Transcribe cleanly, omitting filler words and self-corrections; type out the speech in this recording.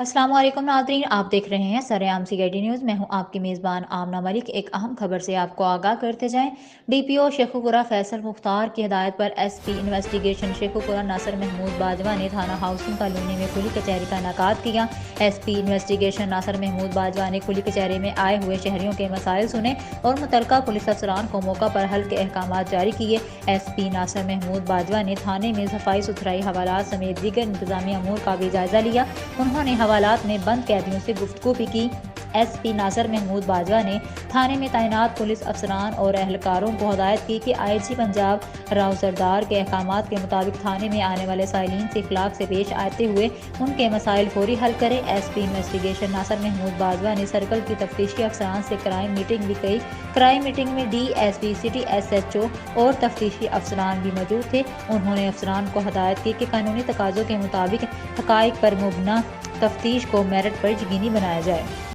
अस्सलाम वालेकुम नाज़रीन, आप देख रहे हैं सरेआम CID न्यूज़। मैं हूं आपकी मेज़बान आमना मलिक। एक अहम खबर से आपको आगाह करते जाएं। DPO शेखुपुरा फैसल मुख्तार की हिदायत पर SP इन्वेस्टिगेशन शेखुपुरा नासिर महमूद बाजवा ने थाना हाउसिंग कॉलोनी में खुली कचहरी का इनेकाद किया। SP इन्वेस्टिगेशन नासिर महमूद बाजवा ने खुली कचहरी में आए हुए शहरियों के मसाइल सुने और मुतलका पुलिस अफसरान को मौका पर हल के अहकाम जारी किए। SP नासिर महमूद बाजवा ने थाने में सफाई सुथराई हवालात समेत दीगर इंतजामी अमूर का भी जायजा लिया। उन्होंने हवालात में बंद कैदियों से गुफ्तगू भी की। SP नासिर महमूद बाजवा ने थाने में तैनात पुलिस अफसरान और एहलकारों को हदायत की कि IG पंजाब राव सरदार के अहकामात के मुताबिक थाने में आने वाले साइलिन से इखलाक से पेश आते हुए उनके मसाइल फौरी हल करें। SP इन्वेस्टिगेशन नासिर महमूद बाजवा ने सर्कल की तफ्तीशी अफसरान से क्राइम मीटिंग भी की। क्राइम मीटिंग में DSP सिटी SHO और तफ्तीशी अफसरान भी मौजूद थे। उन्होंने अफसरान को हदायत की कि कानूनी तकाज़ों के मुताबिक हक़ाइक़ पर मुबना तफ्तीश को मेरिट पर यकीनी बनाया जाए।